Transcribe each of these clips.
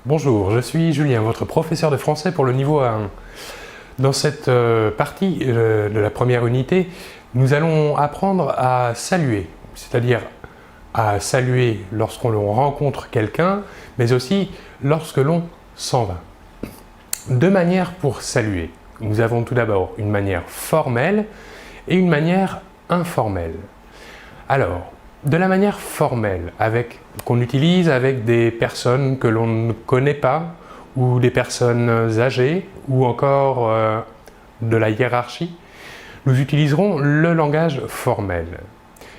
Bonjour, je suis Julien, votre professeur de français pour le niveau A1. Dans cette partie de la première unité, nous allons apprendre à saluer, c'est-à-dire à saluer lorsqu'on rencontre quelqu'un, mais aussi lorsque l'on s'en va. Deux manières pour saluer. Nous avons tout d'abord une manière formelle et une manière informelle. Alors, de la manière formelle, qu'on utilise avec des personnes que l'on ne connaît pas, ou des personnes âgées, ou encore de la hiérarchie, nous utiliserons le langage formel.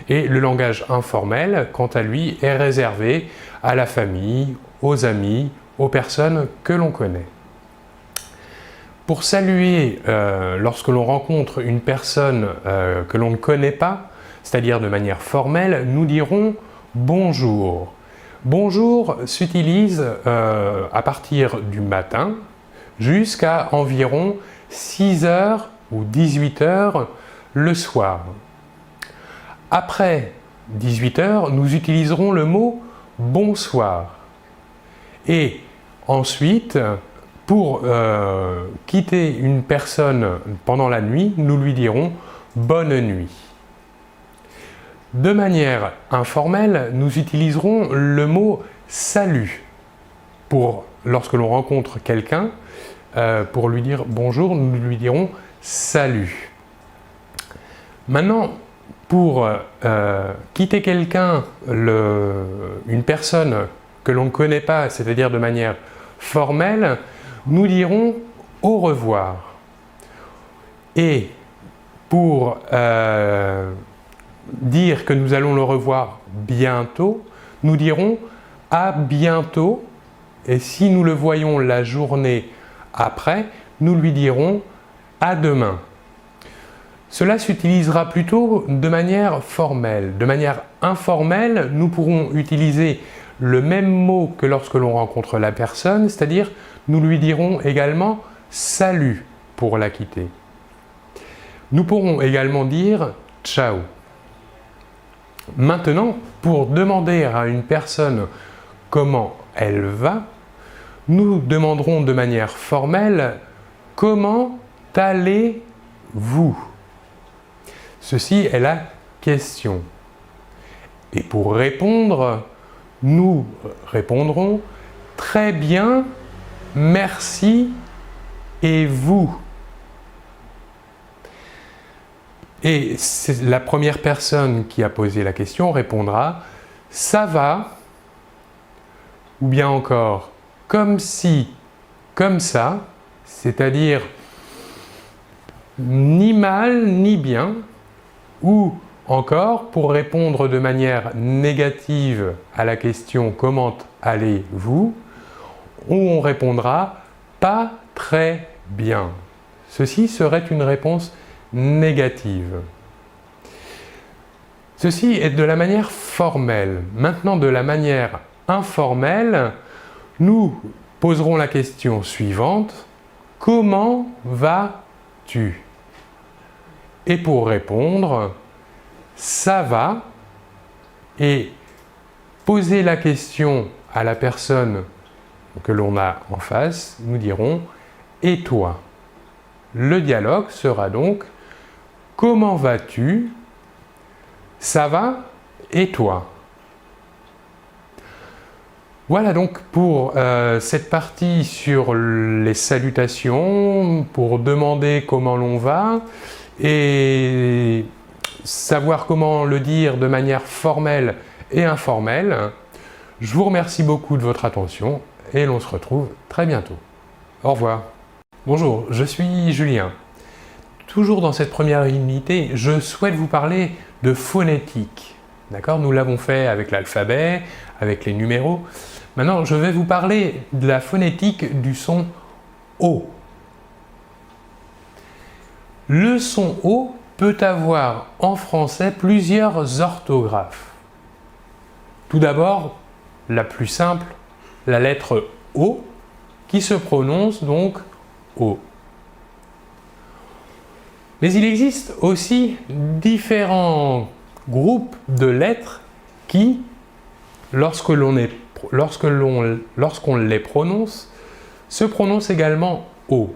Et le langage informel, quant à lui, est réservé à la famille, aux amis, aux personnes que l'on connaît. Pour saluer lorsque l'on rencontre une personne que l'on ne connaît pas, c'est-à-dire de manière formelle, nous dirons « bonjour ». Bonjour s'utilise à partir du matin jusqu'à environ 6 heures ou 18 heures le soir. Après 18 heures, nous utiliserons le mot « bonsoir ». Et ensuite, pour quitter une personne pendant la nuit, nous lui dirons « bonne nuit ». De manière informelle, nous utiliserons le mot « salut » lorsque l'on rencontre quelqu'un, pour lui dire « bonjour », nous lui dirons « salut ». Maintenant, pour quitter quelqu'un, une personne que l'on ne connaît pas, c'est-à-dire de manière formelle, nous dirons « au revoir ». Et pour dire que nous allons le revoir bientôt, nous dirons « à bientôt » et si nous le voyons la journée après, nous lui dirons « à demain ». Cela s'utilisera plutôt de manière formelle. De manière informelle, nous pourrons utiliser le même mot que lorsque l'on rencontre la personne, c'est-à-dire nous lui dirons également « salut » pour la quitter. Nous pourrons également dire « ciao ». Maintenant, pour demander à une personne comment elle va, nous demanderons de manière formelle « comment allez-vous » Ceci est la question. Et pour répondre, nous répondrons « très bien, merci et vous ». Et la première personne qui a posé la question répondra « ça va » ou bien encore « comme si, comme ça », c'est-à-dire ni mal ni bien, ou encore pour répondre de manière négative à la question « comment allez-vous » où on répondra « pas très bien ». Ceci serait une réponse négative. Ceci est de la manière formelle. Maintenant, de la manière informelle, nous poserons la question suivante. Comment vas-tu? Et pour répondre, ça va. Et poser la question à la personne que l'on a en face, nous dirons et toi? Le dialogue sera donc comment vas-tu? Ça va? Et toi? Voilà donc pour cette partie sur les salutations, pour demander comment l'on va et savoir comment le dire de manière formelle et informelle. Je vous remercie beaucoup de votre attention et l'on se retrouve très bientôt. Au revoir. Bonjour, je suis Julien. Toujours dans cette première unité, je souhaite vous parler de phonétique. D'accord? Nous l'avons fait avec l'alphabet, avec les numéros. Maintenant, je vais vous parler de la phonétique du son O. Le son O peut avoir en français plusieurs orthographes. Tout d'abord, la plus simple, la lettre O, qui se prononce donc O. Mais il existe aussi différents groupes de lettres qui, lorsque l'on est lorsqu'on les prononce, se prononcent également O.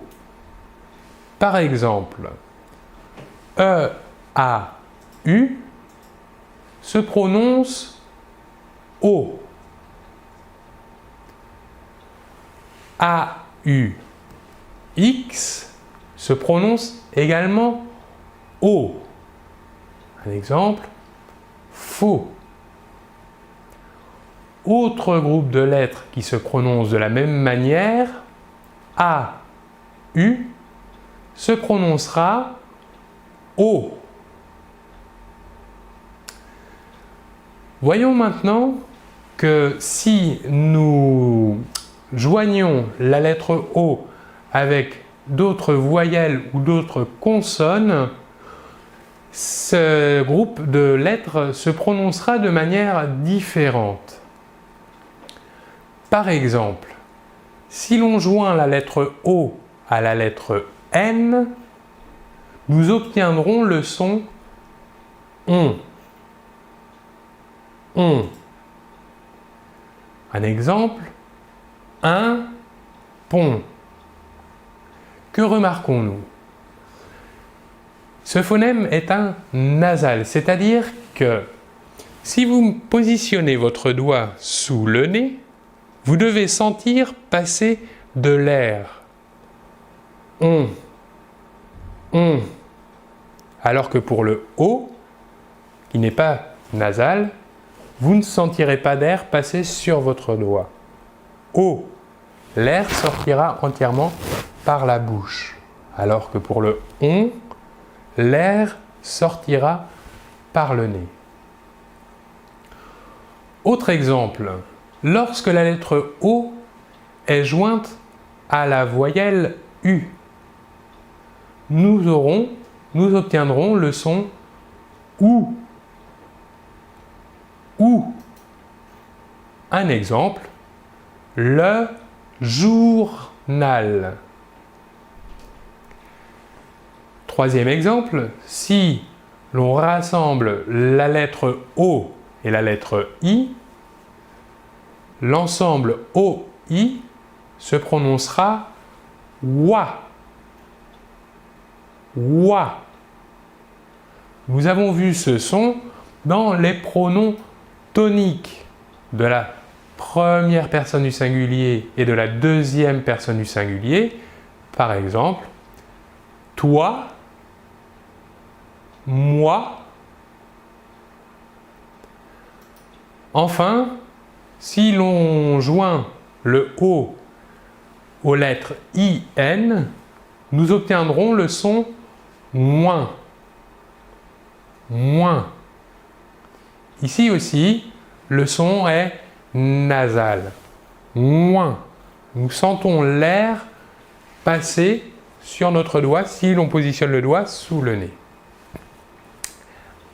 Par exemple, E-A-U se prononce O. A-U-X se prononce également O. Un exemple, faux. Autre groupe de lettres qui se prononcent de la même manière, A-U se prononcera O. Voyons maintenant que si nous joignons la lettre O avec d'autres voyelles ou d'autres consonnes, ce groupe de lettres se prononcera de manière différente. Par exemple, si l'on joint la lettre O à la lettre N, nous obtiendrons le son ON. ON. Un exemple, un pont. Que remarquons-nous? Ce phonème est un nasal, c'est-à-dire que si vous positionnez votre doigt sous le nez, vous devez sentir passer de l'air. On. Alors que pour le O, qui n'est pas nasal, vous ne sentirez pas d'air passer sur votre doigt. O. L'air sortira entièrement par la bouche. Alors que pour le on, l'air sortira par le nez. Autre exemple, lorsque la lettre O est jointe à la voyelle U, nous obtiendrons le son OU. OU. Un exemple, le journal. Troisième exemple, si l'on rassemble la lettre O et la lettre I, l'ensemble OI se prononcera OUA. OUA. Nous avons vu ce son dans les pronoms toniques de la première personne du singulier et de la deuxième personne du singulier. Par exemple, toi, moi. Enfin, si l'on joint le O aux lettres IN, nous obtiendrons le son moins. Moins. Ici aussi, le son est nasal. Moins. Nous sentons l'air passer sur notre doigt si l'on positionne le doigt sous le nez.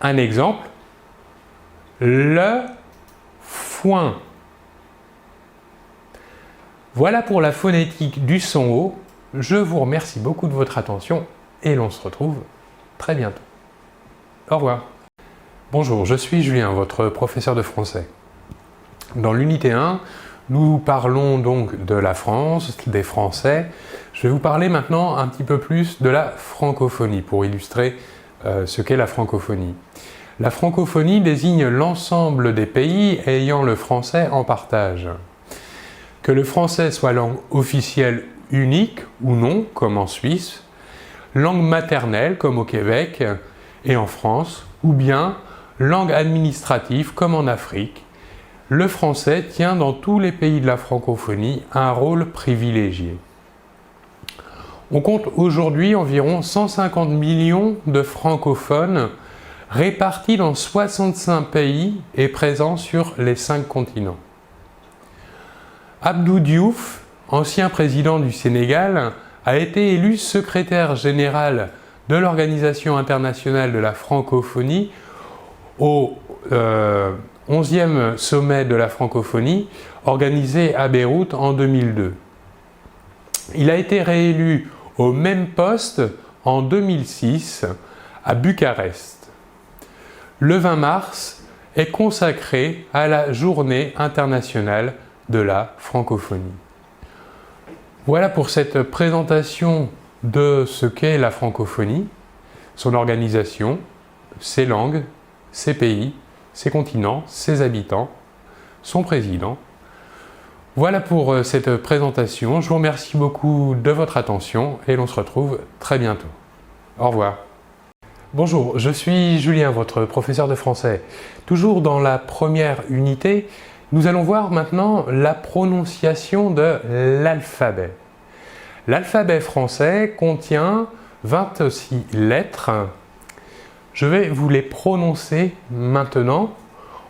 Un exemple, le foin. Voilà pour la phonétique du son O. Je vous remercie beaucoup de votre attention et l'on se retrouve très bientôt. Au revoir. Bonjour, je suis Julien, votre professeur de français. Dans l'unité 1, nous parlons donc de la France, des Français. Je vais vous parler maintenant un petit peu plus de la francophonie pour illustrer ce qu'est la francophonie. La francophonie désigne l'ensemble des pays ayant le français en partage. Que le français soit langue officielle unique ou non, comme en Suisse, langue maternelle, comme au Québec et en France, ou bien langue administrative, comme en Afrique, le français tient dans tous les pays de la francophonie un rôle privilégié. On compte aujourd'hui environ 150 millions de francophones répartis dans 65 pays et présents sur les 5 continents. Abdou Diouf, ancien président du Sénégal, a été élu secrétaire général de l'Organisation internationale de la francophonie au 11e sommet de la francophonie organisé à Beyrouth en 2002. Il a été réélu au même poste en 2006 à Bucarest. Le 20 mars, est consacrée à la Journée internationale de la francophonie. Voilà pour cette présentation de ce qu'est la francophonie, son organisation, ses langues, ses pays, ses continents, ses habitants, son président. Voilà pour cette présentation. Je vous remercie beaucoup de votre attention et l'on se retrouve très bientôt. Au revoir. Bonjour, je suis Julien, votre professeur de français. Toujours dans la première unité, nous allons voir maintenant la prononciation de l'alphabet. L'alphabet français contient 26 lettres. Je vais vous les prononcer maintenant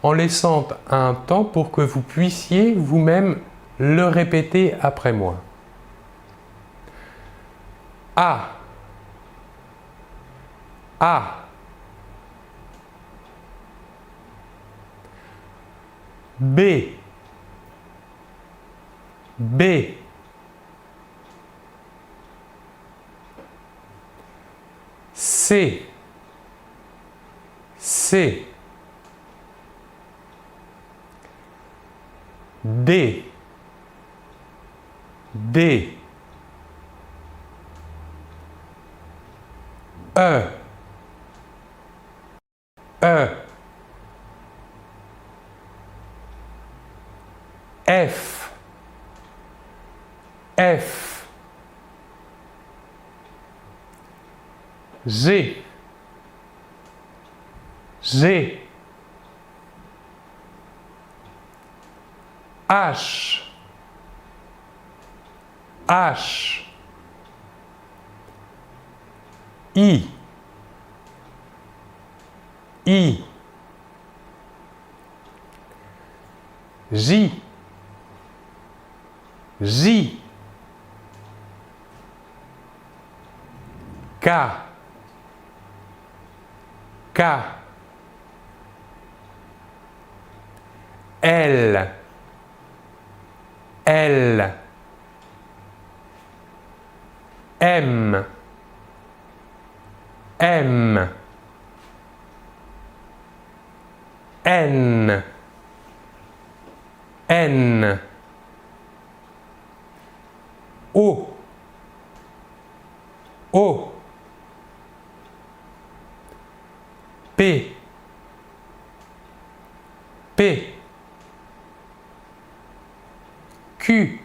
en laissant un temps pour que vous puissiez vous-même le répéter après moi. A. A. B. B. C. C. D. D. E. E. F. F. G. G. H. H. I. I. J. J. K. K. L. L. M. M. N. N. O. O. P. P. Q.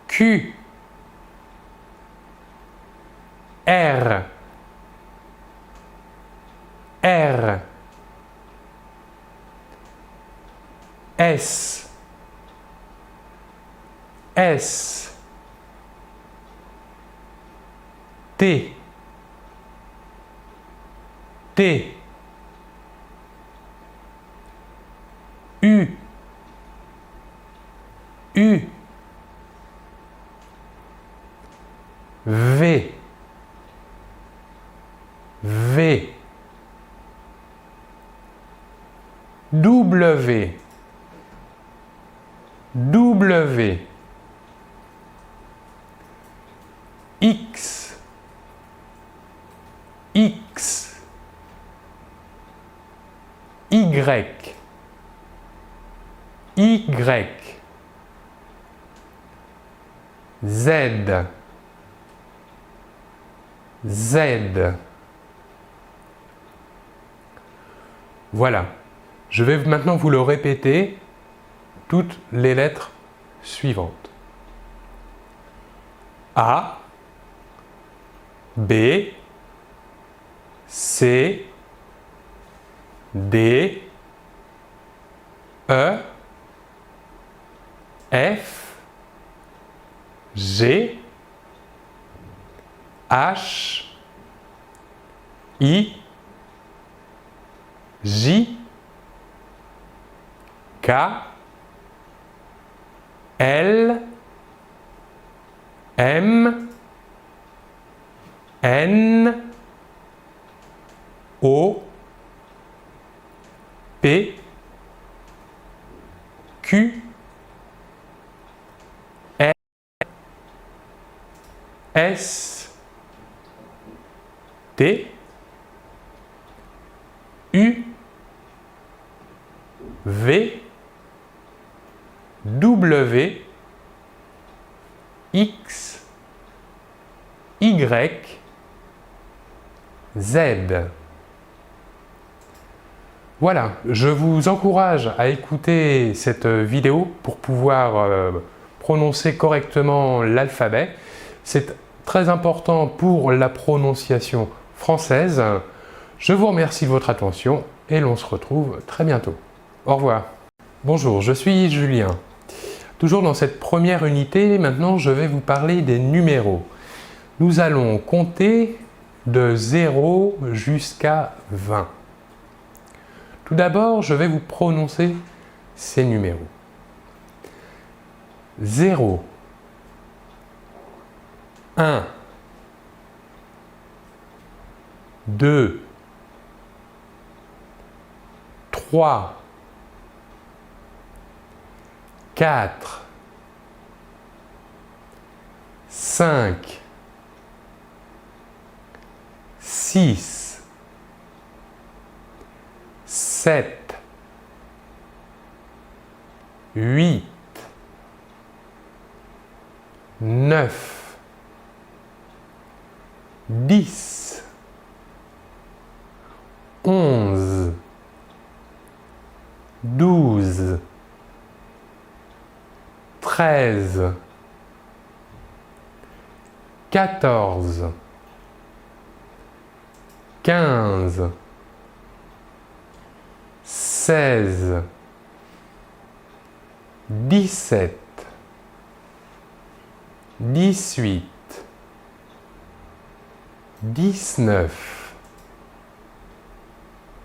Q. R. R. S. S. T. T. U. U. V. V. W. W. X. X. Y. Y. Z. Z. Voilà. Je vais maintenant vous le répéter, toutes les lettres suivantes. A, B, C, D, E, F, G, H, I, J, K, L, M, N, O, P, Q, R, S, T, U, V, W, X, Y, Z. Voilà, je vous encourage à écouter cette vidéo pour pouvoir prononcer correctement l'alphabet. C'est très important pour la prononciation française. Je vous remercie de votre attention et l'on se retrouve très bientôt. Au revoir. Bonjour, je suis Julien. Toujours dans cette première unité, maintenant je vais vous parler des numéros. Nous allons compter de 0 jusqu'à 20. Tout d'abord, je vais vous prononcer ces numéros. 0, 1, 2, 3, 4, 5, 6, 7, 8, 9, 10, 11, 12, 13, 14, 15, 16, 17, 18, 19,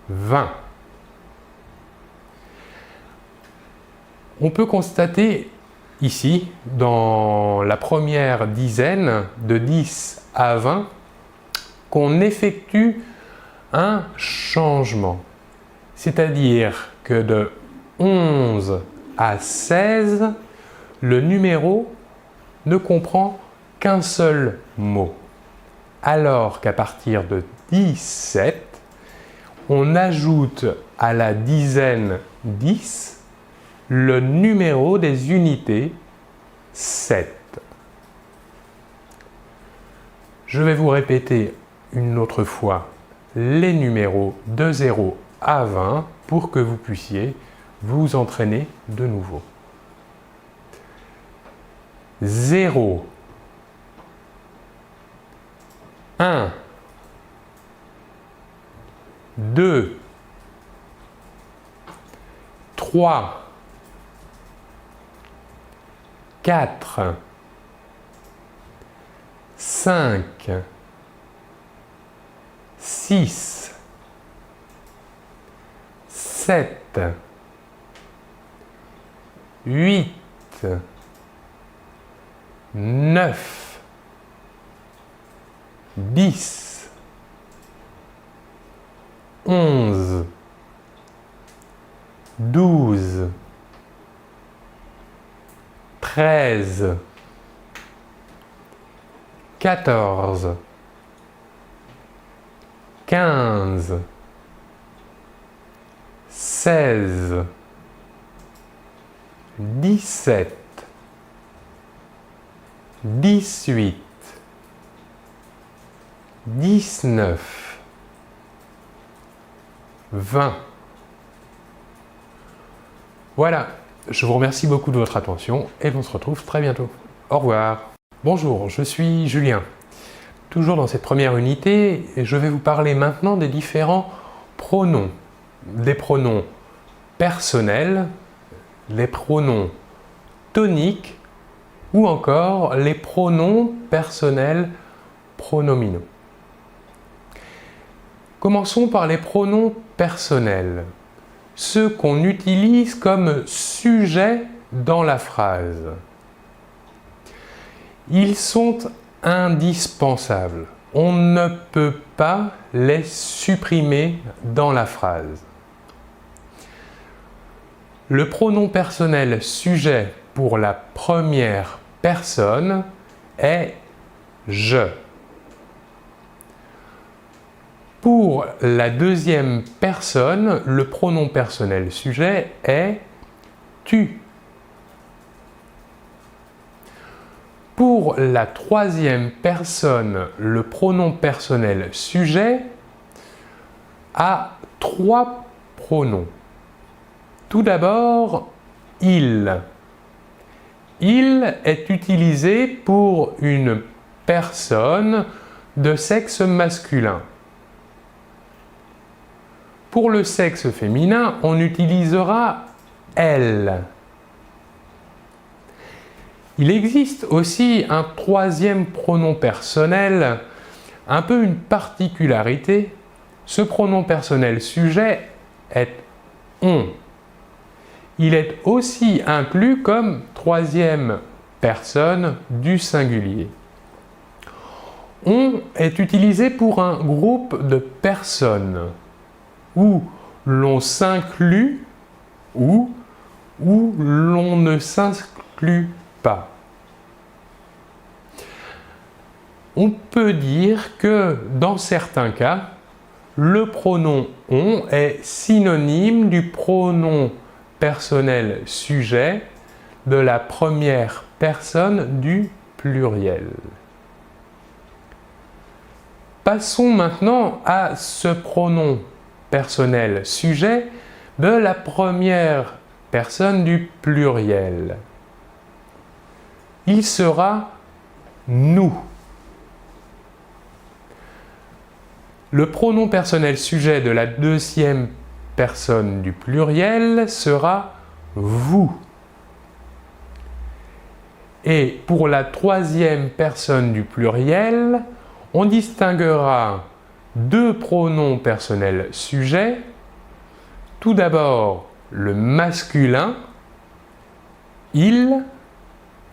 20. On peut constater ici, dans la première dizaine, de 10 à 20, qu'on effectue un changement. C'est-à-dire que de 11 à 16, le numéro ne comprend qu'un seul mot. Alors qu'à partir de 17, on ajoute à la dizaine 10 le numéro des unités 7. Je vais vous répéter une autre fois les numéros de 0 à 20 pour que vous puissiez vous entraîner de nouveau. 0, 1, 2, 3, 4, 5, 6, 7, 8, 9, 10, 11, 12, 13, 14, 15, 16, 17, 18, 19, 20. Voilà, je vous remercie beaucoup de votre attention et on se retrouve très bientôt. Au revoir. Bonjour, je suis Julien. Toujours dans cette première unité, je vais vous parler maintenant des différents pronoms. Des pronoms personnels, les pronoms toniques ou encore les pronoms personnels pronominaux. Commençons par les pronoms personnels, ceux qu'on utilise comme sujet dans la phrase. Ils sont indispensables. On ne peut pas les supprimer dans la phrase. Le pronom personnel sujet pour la première personne est « je ». Pour la deuxième personne, le pronom personnel sujet est tu. Pour la troisième personne, le pronom personnel sujet a trois pronoms. Tout d'abord, il. Il est utilisé pour une personne de sexe masculin. Pour le sexe féminin, on utilisera elle. Il existe aussi un troisième pronom personnel, un peu une particularité. Ce pronom personnel sujet est on. Il est aussi inclus comme troisième personne du singulier. On est utilisé pour un groupe de personnes où l'on s'inclut ou où l'on ne s'inclut pas. On peut dire que dans certains cas, le pronom on est synonyme du pronom personnel sujet de la première personne du pluriel. Passons maintenant à ce pronom personnel sujet de la première personne du pluriel. Il sera nous. Le pronom personnel sujet de la deuxième personne du pluriel sera vous. Et pour la troisième personne du pluriel, on distinguera deux pronoms personnels sujets. Tout d'abord, le masculin, il,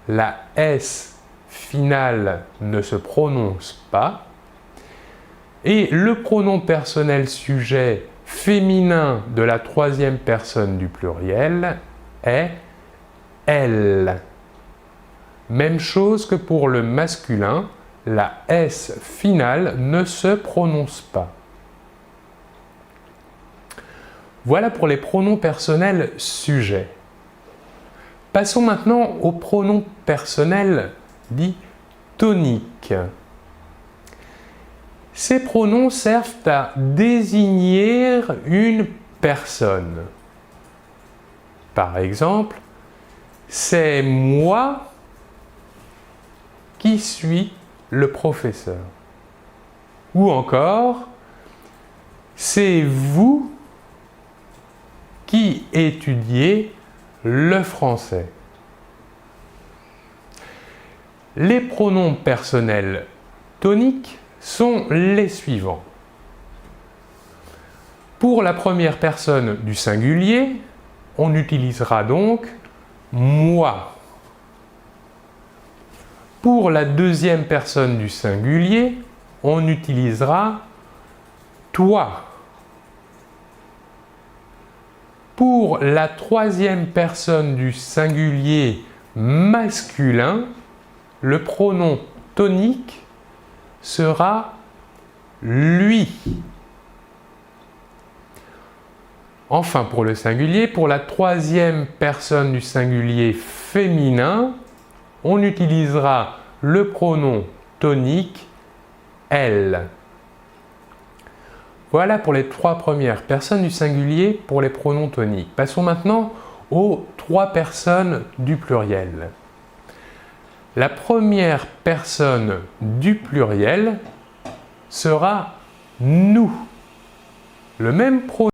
la S finale ne se prononce pas, et le pronom personnel sujet féminin de la troisième personne du pluriel est elle. Même chose que pour le masculin, la S finale ne se prononce pas. Voilà pour les pronoms personnels sujets. Passons maintenant aux pronoms personnels dits toniques. Ces pronoms servent à désigner une personne. Par exemple, c'est moi qui suis le professeur. Ou encore, c'est vous qui étudiez le français. Les pronoms personnels toniques sont les suivants. Pour la première personne du singulier, on utilisera donc moi. Pour la deuxième personne du singulier, on utilisera toi. Pour la troisième personne du singulier masculin, le pronom tonique sera lui. Enfin, pour le singulier, pour la troisième personne du singulier féminin, on utilisera le pronom tonique elle. Voilà pour les trois premières personnes du singulier pour les pronoms toniques. Passons maintenant aux trois personnes du pluriel. La première personne du pluriel sera nous. Le même pronom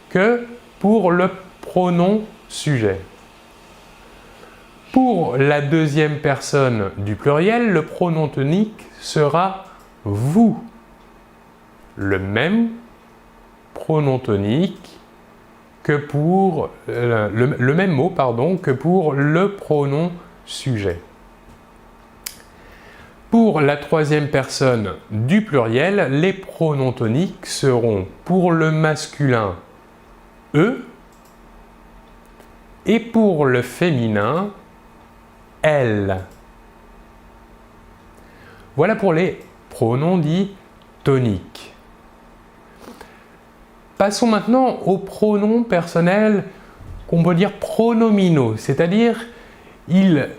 que pour le pronom sujet. Pour la deuxième personne du pluriel, le pronom tonique sera vous. Le même pronom tonique que pour le même mot que pour le pronom sujet. Pour la troisième personne du pluriel, les pronoms toniques seront pour le masculin eux et pour le féminin elle. Voilà pour les pronoms dits toniques. Passons maintenant aux pronoms personnels qu'on peut dire pronominaux, c'est-à-dire ils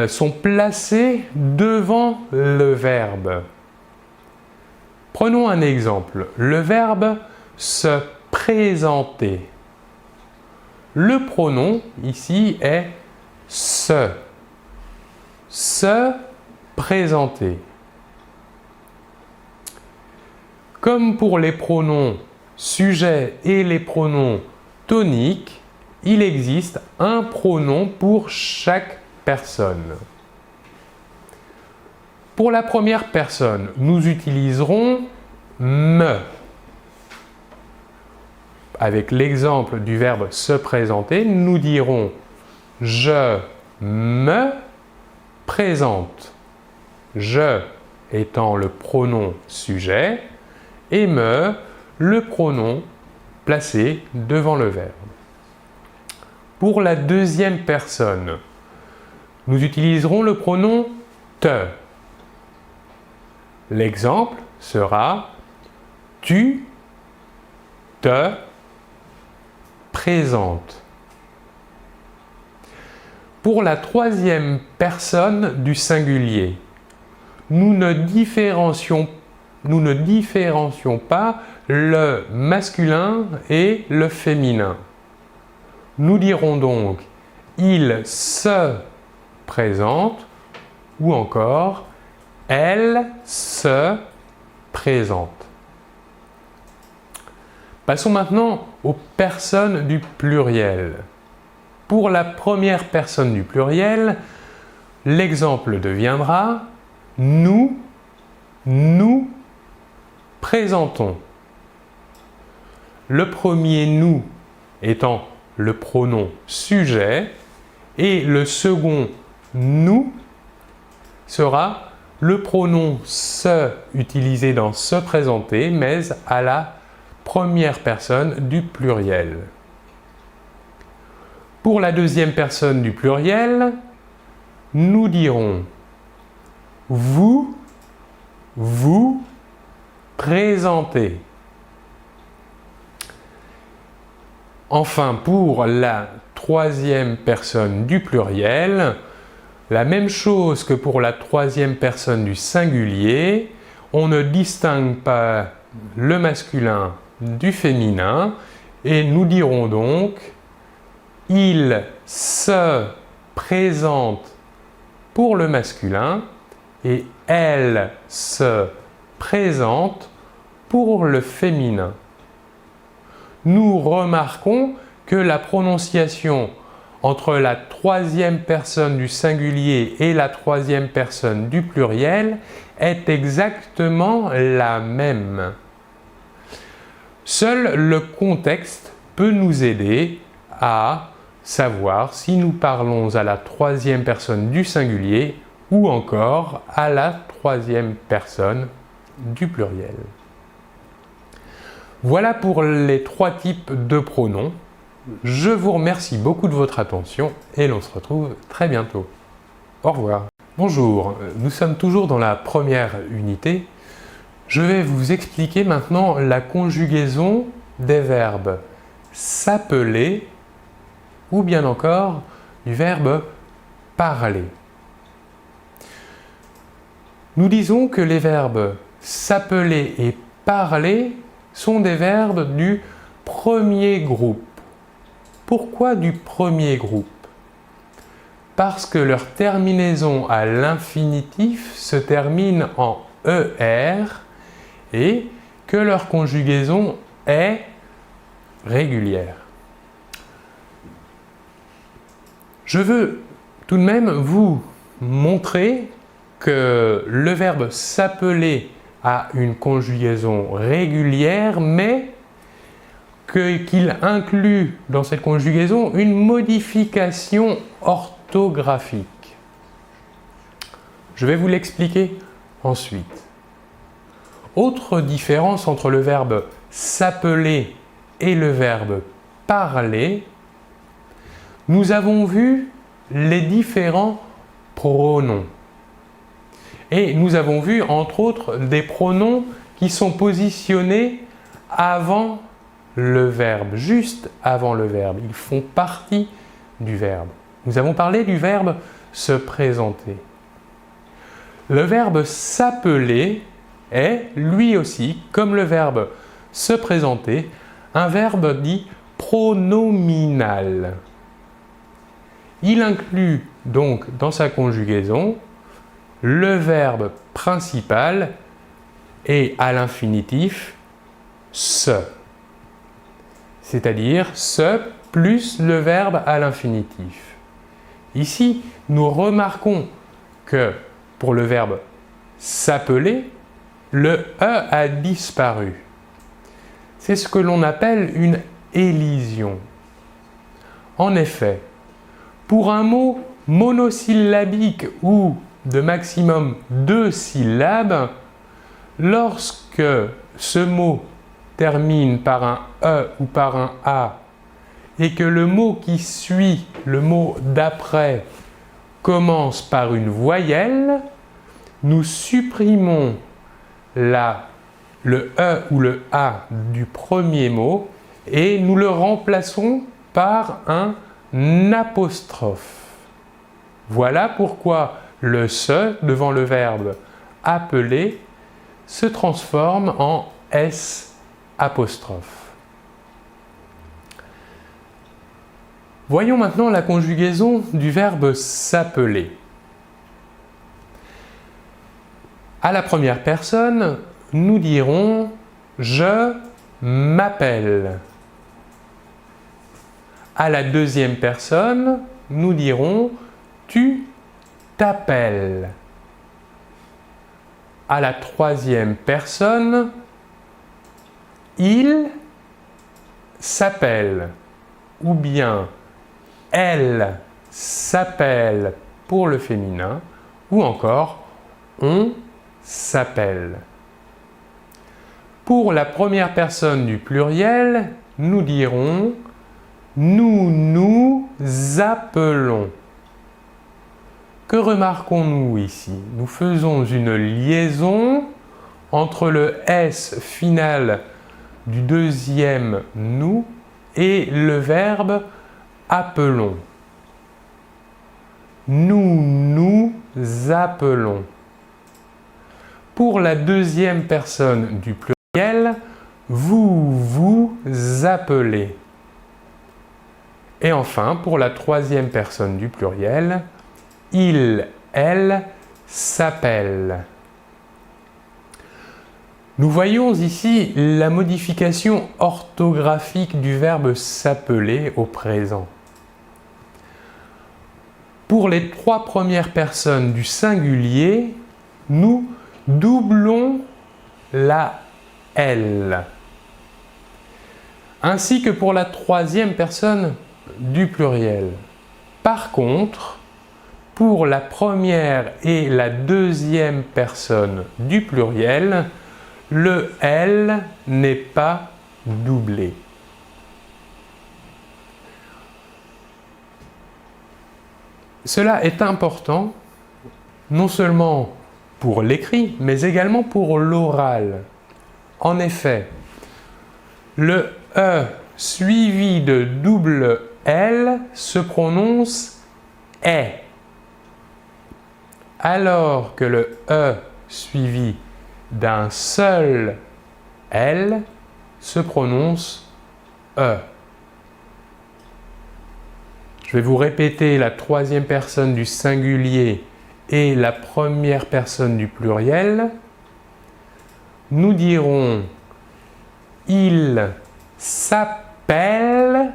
sont placés devant le verbe. Prenons un exemple, le verbe se présenter. Le pronom ici est se. Se présenter. Comme pour les pronoms sujet et les pronoms toniques, il existe un pronom pour chaque personne. Pour la première personne, nous utiliserons me. Avec l'exemple du verbe se présenter, nous dirons je me présente. Je étant le pronom sujet et me le pronom placé devant le verbe. Pour la deuxième personne, nous utiliserons le pronom te. L'exemple sera tu te présentes. Pour la troisième personne du singulier, nous ne différencions pas le masculin et le féminin. Nous dirons donc il se présente ou encore elle se présente. Passons maintenant aux personnes du pluriel. Pour la première personne du pluriel, l'exemple deviendra nous présentons. Le premier nous étant le pronom sujet et le second nous sera le pronom se utilisé dans se présenter mais à la première personne du pluriel. Pour la deuxième personne du pluriel, nous dirons vous présentez. Enfin, pour la troisième personne du pluriel, la même chose que pour la troisième personne du singulier, on ne distingue pas le masculin du féminin et nous dirons donc il se présente pour le masculin et elle se présente pour le féminin. Nous remarquons que la prononciation entre la troisième personne du singulier et la troisième personne du pluriel est exactement la même. Seul le contexte peut nous aider à savoir si nous parlons à la troisième personne du singulier ou encore à la troisième personne du pluriel. Voilà pour les trois types de pronoms. Je vous remercie beaucoup de votre attention et l'on se retrouve très bientôt. Au revoir. Bonjour, nous sommes toujours dans la première unité. Je vais vous expliquer maintenant la conjugaison des verbes s'appeler ou bien encore du verbe parler. Nous disons que les verbes s'appeler et parler sont des verbes du premier groupe. Pourquoi du premier groupe? Parce que leur terminaison à l'infinitif se termine en ER et que leur conjugaison est régulière. Je veux tout de même vous montrer que le verbe s'appeler a une conjugaison régulière, mais qu'il inclut dans cette conjugaison une modification orthographique. Je vais vous l'expliquer ensuite. Autre différence entre le verbe s'appeler et le verbe parler, nous avons vu les différents pronoms. Et nous avons vu entre autres des pronoms qui sont positionnés avant le verbe, juste avant le verbe. Ils font partie du verbe. Nous avons parlé du verbe se présenter. Le verbe s'appeler est, lui aussi, comme le verbe se présenter, un verbe dit pronominal. Il inclut donc dans sa conjugaison le verbe principal et à l'infinitif se. C'est-à-dire se plus le verbe à l'infinitif. Ici, nous remarquons que pour le verbe s'appeler, le E a disparu. C'est ce que l'on appelle une élision. En effet, pour un mot monosyllabique ou de maximum 2 syllabes, lorsque ce mot termine par un E ou par un A et que le mot qui suit, le mot d'après, commence par une voyelle, nous supprimons le E ou le A du premier mot et nous le remplaçons par un apostrophe. Voilà pourquoi le se devant le verbe appeler se transforme en S apostrophe. Voyons maintenant la conjugaison du verbe s'appeler. À la première personne, nous dirons « je m'appelle ». À la deuxième personne, nous dirons « tu t'appelles ». À la troisième personne, « il s'appelle » ou bien « elle s'appelle » pour le féminin ou encore « on s'appelle ». Pour la première personne du pluriel, nous dirons « nous nous appelons ». Que remarquons-nous ici? Nous faisons une liaison entre le S final du deuxième « nous » et le verbe « appelons ». Nous nous appelons. Pour la deuxième personne du pluriel, vous vous appelez. Et enfin, pour la troisième personne du pluriel, il, elle s'appelle. Nous voyons ici la modification orthographique du verbe s'appeler au présent. Pour les trois premières personnes du singulier, nous doublons la L. Ainsi que pour la troisième personne du pluriel. Par contre, pour la première et la deuxième personne du pluriel, le L n'est pas doublé. Cela est important, non seulement pour l'écrit, mais également pour l'oral. En effet, le E suivi de double L se prononce « est », alors que le E suivi d'un seul L se prononce « e ». Je vais vous répéter la troisième personne du singulier et la première personne du pluriel. Nous dirons « il s'appelle ».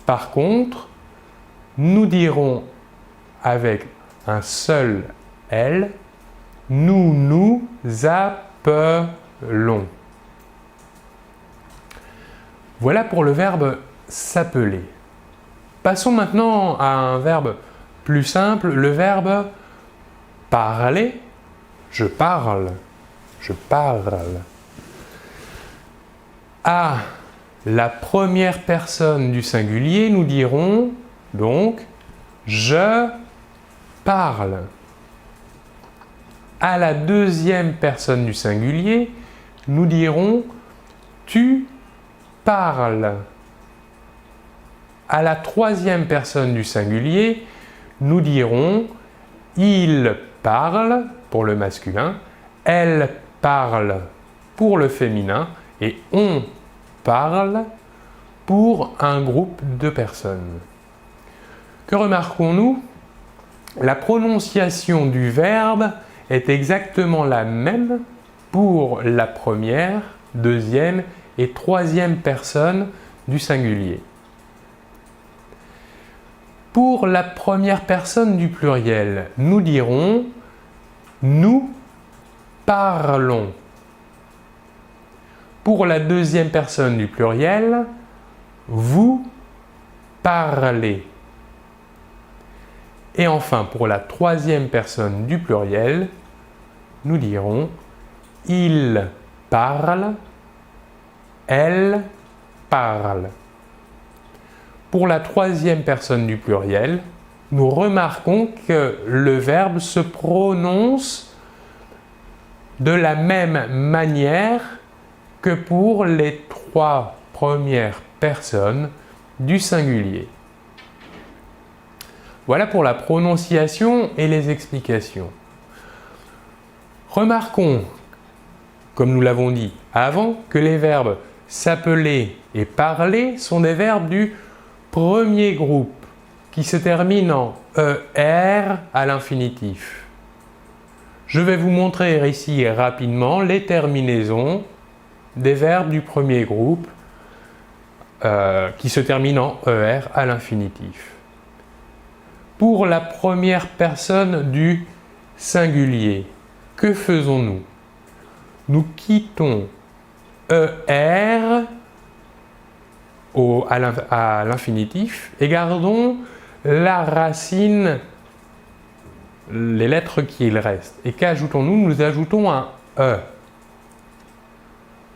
Par contre, nous dirons avec un seul L, « nous nous appelons ». Voilà pour le verbe « s'appeler ». Passons maintenant à un verbe plus simple, le verbe « parler ». Je parle, je parle. À la première personne du singulier, nous dirons donc « je parle ». À la deuxième personne du singulier, nous dirons « tu parle. À la troisième personne du singulier, nous dirons il parle pour le masculin, elle parle pour le féminin et on parle pour un groupe de personnes. Que remarquons-nous? La prononciation du verbe est exactement la même pour la première, deuxième et troisième personne du singulier. Pour la première personne du pluriel, nous dirons « nous parlons ». Pour la deuxième personne du pluriel, « vous parlez ». Et enfin, pour la troisième personne du pluriel, nous dirons « il parle », « elle parle ». Pour la troisième personne du pluriel, nous remarquons que le verbe se prononce de la même manière que pour les trois premières personnes du singulier. Voilà pour la prononciation et les explications. Remarquons, comme nous l'avons dit avant, que les verbes s'appeler et parler sont des verbes du premier groupe qui se termine en ER à l'infinitif. Je vais vous montrer ici rapidement les terminaisons des verbes du premier groupe qui se terminent en ER à l'infinitif. Pour la première personne du singulier, que faisons-nous? Nous quittons ER à l'infinitif et gardons la racine, les lettres qu'il reste. Et qu'ajoutons-nous? Nous ajoutons un E.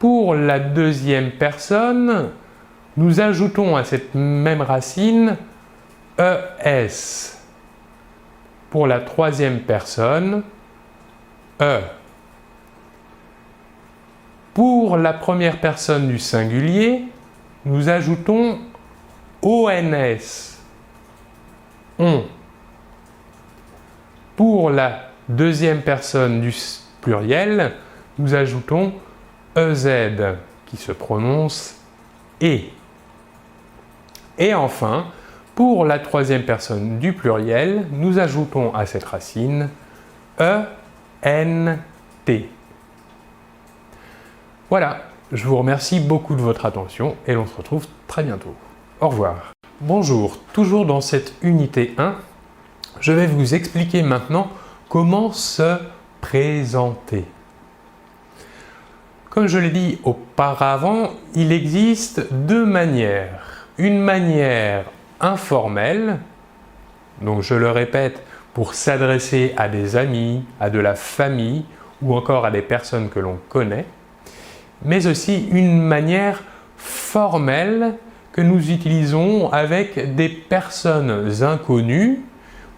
Pour la deuxième personne, nous ajoutons à cette même racine ES. Pour la troisième personne, E. Pour la première personne du singulier, nous ajoutons ONS. On. Pour la deuxième personne du pluriel, nous ajoutons EZ qui se prononce E. Et enfin, pour la troisième personne du pluriel, nous ajoutons à cette racine ENT. Voilà, je vous remercie beaucoup de votre attention et l'on se retrouve très bientôt. Au revoir. Bonjour, toujours dans cette unité 1, je vais vous expliquer maintenant comment se présenter. Comme je l'ai dit auparavant, il existe deux manières. Une manière informelle, donc je le répète, pour s'adresser à des amis, à de la famille ou encore à des personnes que l'on connaît, mais aussi une manière formelle que nous utilisons avec des personnes inconnues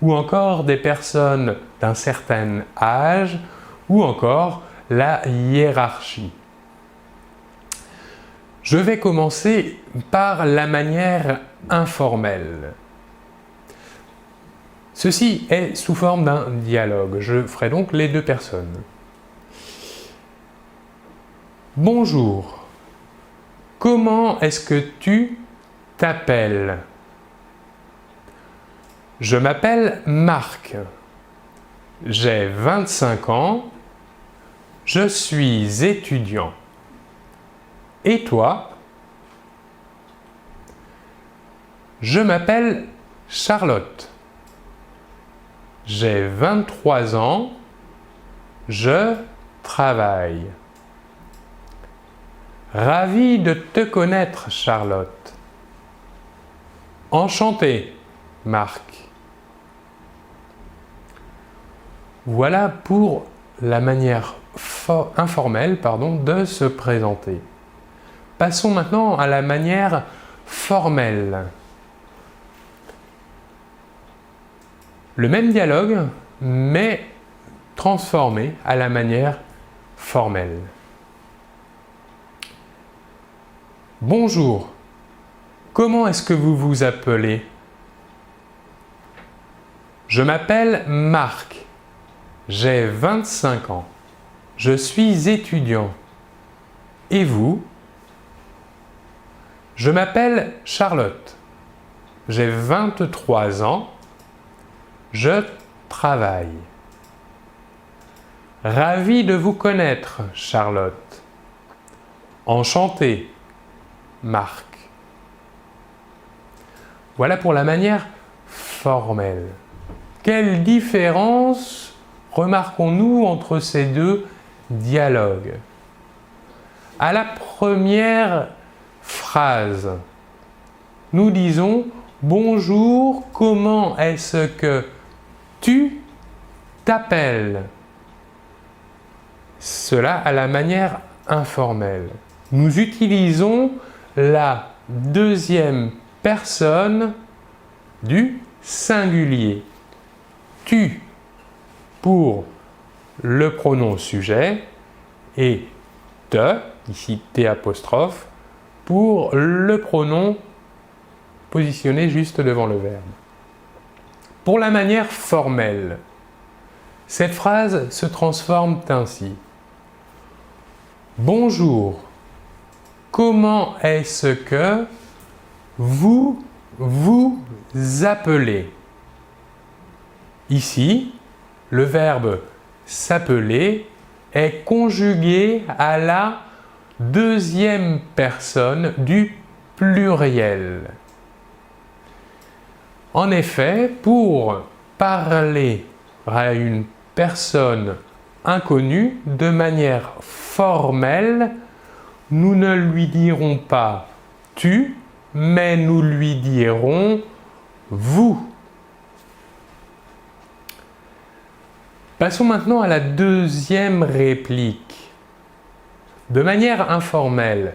ou encore des personnes d'un certain âge ou encore la hiérarchie. Je vais commencer par la manière informelle. Ceci est sous forme d'un dialogue. Je ferai donc les deux personnes. Bonjour, comment est-ce que tu t'appelles? Je m'appelle Marc, j'ai 25 ans, je suis étudiant. Et toi? Je m'appelle Charlotte, j'ai 23 ans, je travaille. Ravi de te connaître, Charlotte. Enchanté, Marc. Voilà pour la manière informelle de se présenter. Passons maintenant à la manière formelle. Le même dialogue, mais transformé à la manière formelle. Bonjour, comment est-ce que vous vous appelez? Je m'appelle Marc, j'ai 25 ans, je suis étudiant. Et vous? Je m'appelle Charlotte, j'ai 23 ans, je travaille. Ravi de vous connaître, Charlotte. Enchanté, Marc. Voilà pour la manière formelle. Quelle différence remarquons-nous entre ces deux dialogues? À la première phrase, nous disons « Bonjour, comment est-ce que tu t'appelles » Cela à la manière informelle. Nous utilisons la deuxième personne du singulier. Tu pour le pronom sujet et te, ici T apostrophe, pour le pronom positionné juste devant le verbe. Pour la manière formelle, cette phrase se transforme ainsi. Bonjour, comment est-ce que vous vous appelez? Ici, le verbe s'appeler est conjugué à la deuxième personne du pluriel. En effet, pour parler à une personne inconnue de manière formelle, nous ne lui dirons pas « tu », mais nous lui dirons « vous ». Passons maintenant à la deuxième réplique. De manière informelle,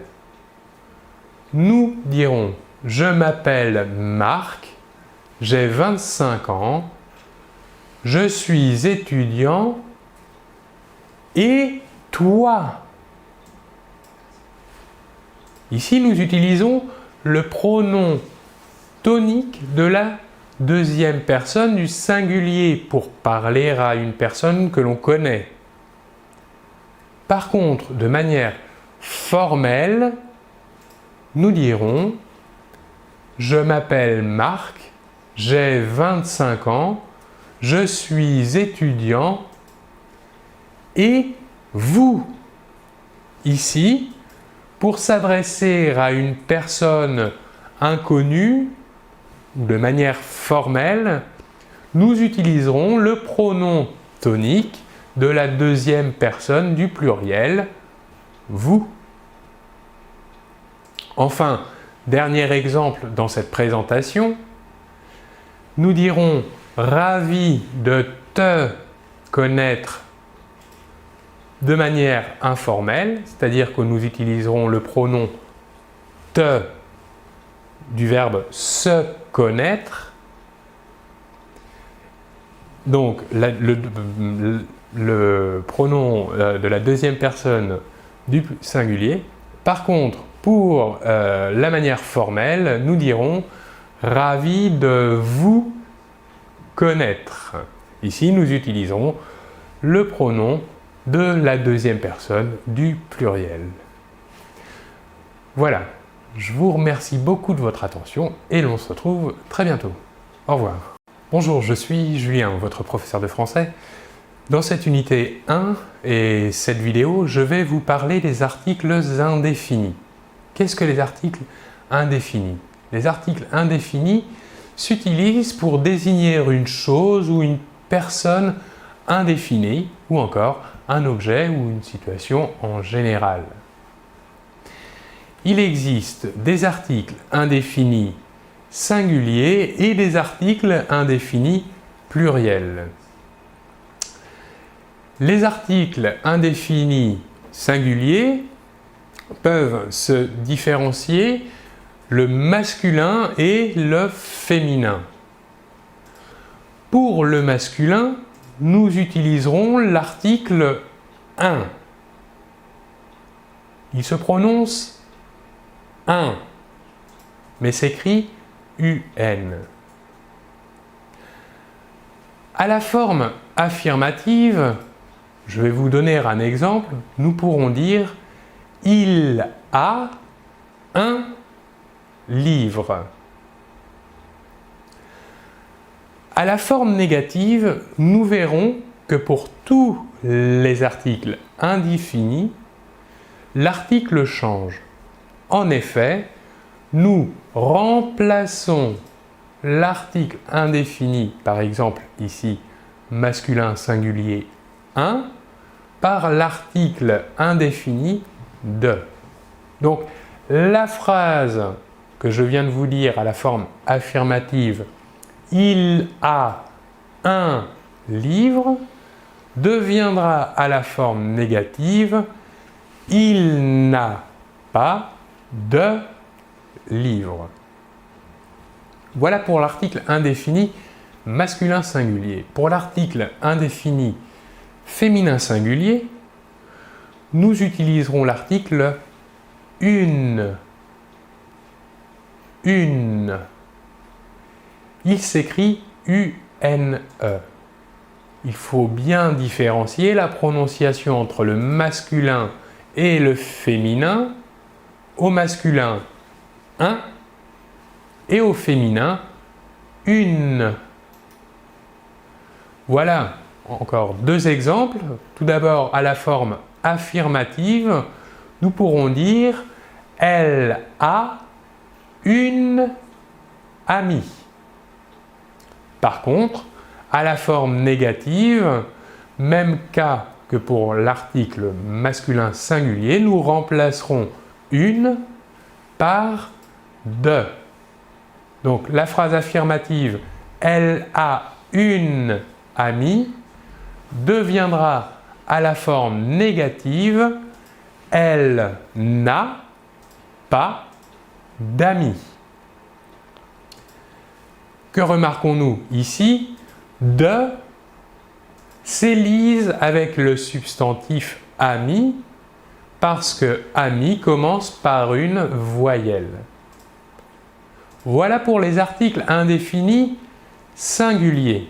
nous dirons « Je m'appelle Marc, j'ai 25 ans, je suis étudiant, et toi ?» Ici, nous utilisons le pronom tonique de la deuxième personne du singulier pour parler à une personne que l'on connaît. Par contre, de manière formelle, nous dirons « Je m'appelle Marc, j'ai 25 ans, je suis étudiant, et vous ?» Ici, pour s'adresser à une personne inconnue, ou de manière formelle, nous utiliserons le pronom tonique de la deuxième personne du pluriel, vous. Enfin, dernier exemple dans cette présentation, nous dirons « ravi de te connaître » de manière informelle, c'est-à-dire que nous utiliserons le pronom « te » du verbe « se connaître ». Donc, le pronom de la deuxième personne du singulier. Par contre, pour la manière formelle, nous dirons « ravi de vous connaître ». Ici, nous utilisons le pronom de la deuxième personne du pluriel. Voilà, je vous remercie beaucoup de votre attention et l'on se retrouve très bientôt. Au revoir. Bonjour, je suis Julien, votre professeur de français. Dans cette unité 1 et cette vidéo, je vais vous parler des articles indéfinis. Qu'est-ce que les articles indéfinis? Les articles indéfinis s'utilisent pour désigner une chose ou une personne indéfinie ou encore un objet ou une situation en général. Il existe des articles indéfinis singuliers et des articles indéfinis pluriels. Les articles indéfinis singuliers peuvent se différencier le masculin et le féminin. Pour le masculin, nous utiliserons l'article 1. Il se prononce un, mais s'écrit UN. À la forme affirmative, je vais vous donner un exemple, nous pourrons dire « Il a un livre ». À la forme négative, nous verrons que pour tous les articles indéfinis, l'article change. En effet, nous remplaçons l'article indéfini, par exemple ici masculin singulier 1, par l'article indéfini de. Donc la phrase que je viens de vous dire à la forme affirmative « Il a un livre » deviendra à la forme négative « Il n'a pas de livre ». Voilà pour l'article indéfini masculin singulier. Pour l'article indéfini féminin singulier, nous utiliserons l'article une. Une. Il s'écrit UNE. Il faut bien différencier la prononciation entre le masculin et le féminin. Au masculin, un, et au féminin, une. Voilà encore deux exemples. Tout d'abord, à la forme affirmative, nous pourrons dire « Elle a une amie ». Par contre, à la forme négative, même cas que pour l'article masculin singulier, nous remplacerons « une » par « de ». Donc la phrase affirmative « Elle a une amie » deviendra à la forme négative « Elle n'a pas d'amis ». Que remarquons-nous ici? De s'élise avec le substantif ami parce que ami commence par une voyelle. Voilà pour les articles indéfinis singuliers.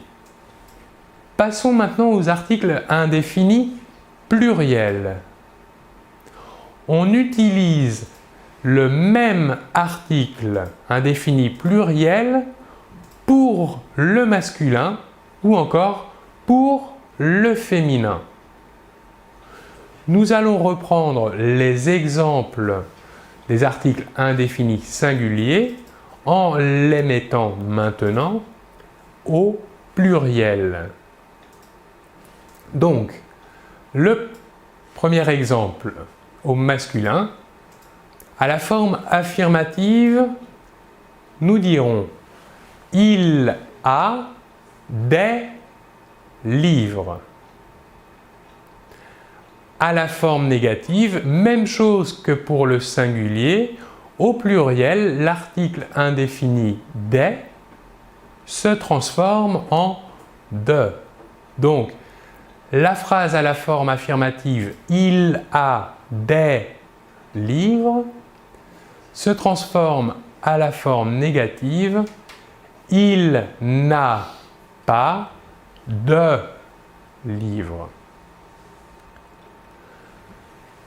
Passons maintenant aux articles indéfinis pluriels. On utilise le même article indéfini pluriel pour le masculin ou encore pour le féminin. Nous allons reprendre les exemples des articles indéfinis singuliers en les mettant maintenant au pluriel. Donc, le premier exemple au masculin, à la forme affirmative, nous dirons « Il a des livres ». À la forme négative, même chose que pour le singulier, au pluriel, l'article indéfini « des » se transforme en « de ». Donc, la phrase à la forme affirmative « Il a des livres » se transforme à la forme négative « Il n'a pas de livres ».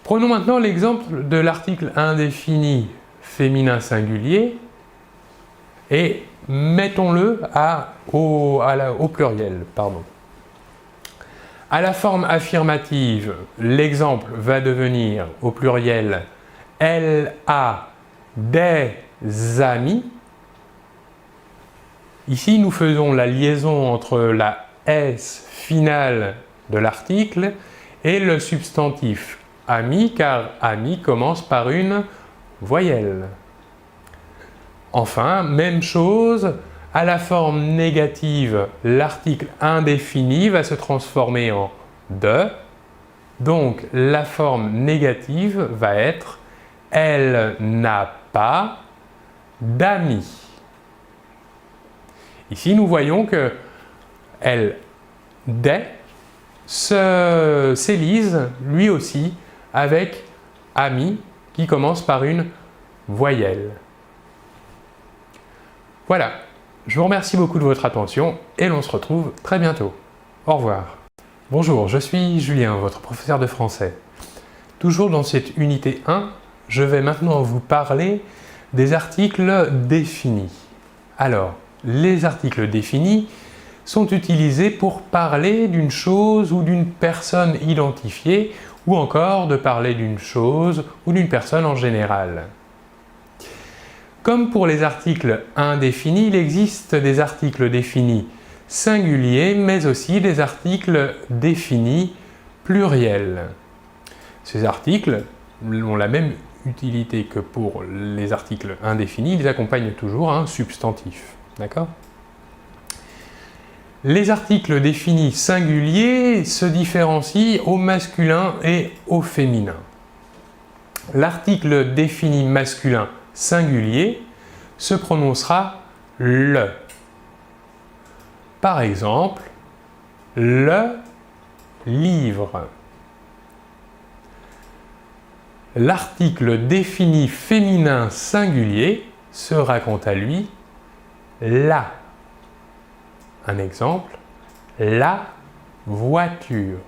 Prenons maintenant l'exemple de l'article indéfini féminin singulier et mettons-le au pluriel. À la forme affirmative, l'exemple va devenir au pluriel « Elle a des amis ». Ici, nous faisons la liaison entre la S finale de l'article et le substantif ami, car ami commence par une voyelle. Enfin, même chose, à la forme négative, l'article indéfini va se transformer en de. Donc, la forme négative va être « Elle n'a pas d'amis ». Ici, nous voyons que « elle des » s'élise lui aussi avec « ami » qui commence par une voyelle. Voilà, je vous remercie beaucoup de votre attention et l'on se retrouve très bientôt. Au revoir. Bonjour, je suis Julien, votre professeur de français. Toujours dans cette unité 1, je vais maintenant vous parler des articles définis. Alors, les articles définis sont utilisés pour parler d'une chose ou d'une personne identifiée ou encore de parler d'une chose ou d'une personne en général. Comme pour les articles indéfinis, il existe des articles définis singuliers, mais aussi des articles définis pluriels. Ces articles ont la même utilité que pour les articles indéfinis, ils accompagnent toujours un substantif. D'accord ? Les articles définis singuliers se différencient au masculin et au féminin. L'article défini masculin singulier se prononcera le. Par exemple, le livre. L'article défini féminin singulier sera quant à lui la. Un exemple, la voiture.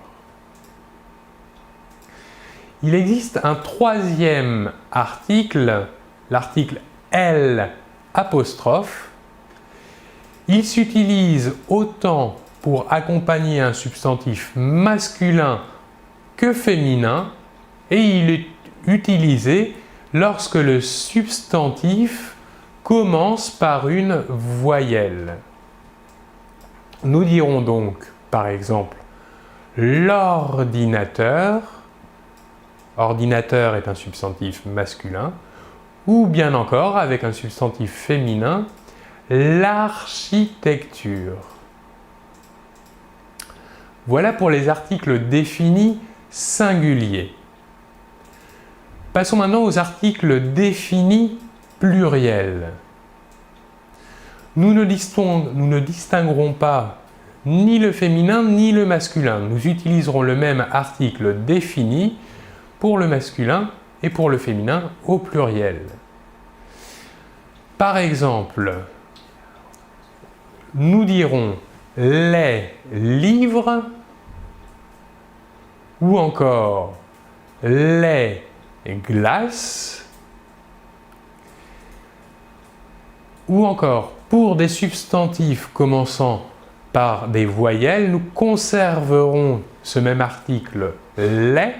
Il existe un troisième article, l'article L apostrophe. Il s'utilise autant pour accompagner un substantif masculin que féminin et il est utilisé lorsque le substantif commence par une voyelle. Nous dirons donc, par exemple, l'ordinateur. Ordinateur est un substantif masculin. Ou bien encore, avec un substantif féminin, l'architecture. Voilà pour les articles définis singuliers. Passons maintenant aux articles définis pluriels. Nous ne distinguerons pas ni le féminin ni le masculin. Nous utiliserons le même article défini pour le masculin et pour le féminin au pluriel. Par exemple, nous dirons les livres ou encore les glaces ou encore pour des substantifs commençant par des voyelles, nous conserverons ce même article les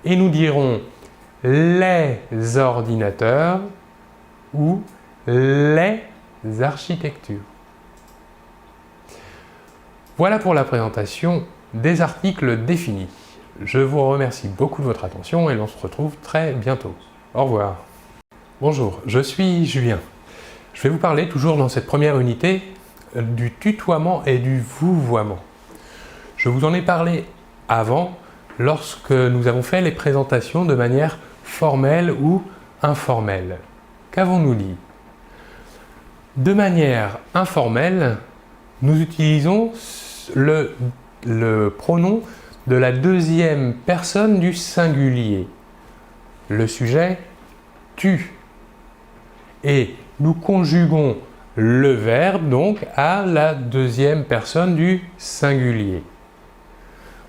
et nous dirons les ordinateurs ou les architectures. Voilà pour la présentation des articles définis. Je vous remercie beaucoup de votre attention et l'on se retrouve très bientôt. Au revoir. Bonjour, je suis Julien. Je vais vous parler toujours dans cette première unité du tutoiement et du vouvoiement. Je vous en ai parlé avant lorsque nous avons fait les présentations de manière formelle ou informelle. Qu'avons-nous dit? De manière informelle, nous utilisons le pronom de la deuxième personne du singulier. Le sujet tu. Et nous conjuguons le verbe donc à la deuxième personne du singulier.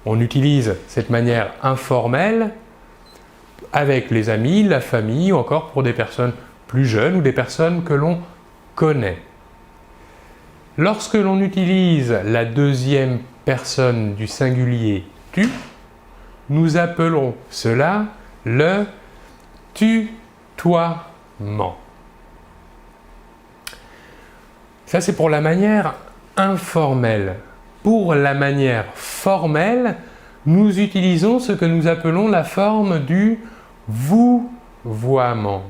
On utilise cette manière informelle avec les amis, la famille ou encore pour des personnes plus jeunes ou des personnes que l'on connaît. Lorsque l'on utilise la deuxième personne du singulier tu, nous appelons cela le tutoiement. Ça, c'est pour la manière informelle. Pour la manière formelle, nous utilisons ce que nous appelons la forme du vouvoiement.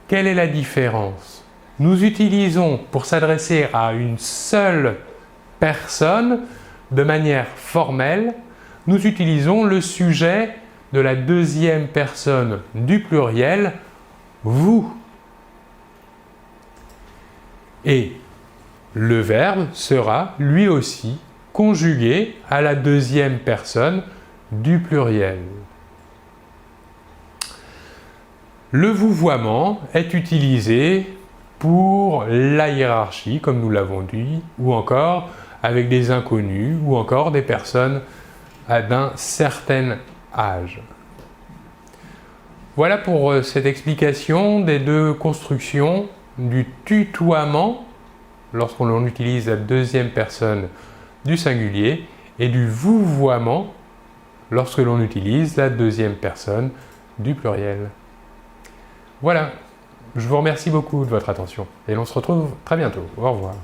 Quelle est la différence? Nous utilisons, pour s'adresser à une seule personne, de manière formelle, nous utilisons le sujet de la deuxième personne du pluriel, vous. Et le verbe sera lui aussi conjugué à la deuxième personne du pluriel. Le vouvoiement est utilisé pour la hiérarchie, comme nous l'avons dit, ou encore avec des inconnus, ou encore des personnes d'un certain âge. Voilà pour cette explication des deux constructions du tutoiement, lorsqu'on utilise la deuxième personne du singulier, et du vouvoiement, lorsque l'on utilise la deuxième personne du pluriel. Voilà, je vous remercie beaucoup de votre attention et l'on se retrouve très bientôt. Au revoir.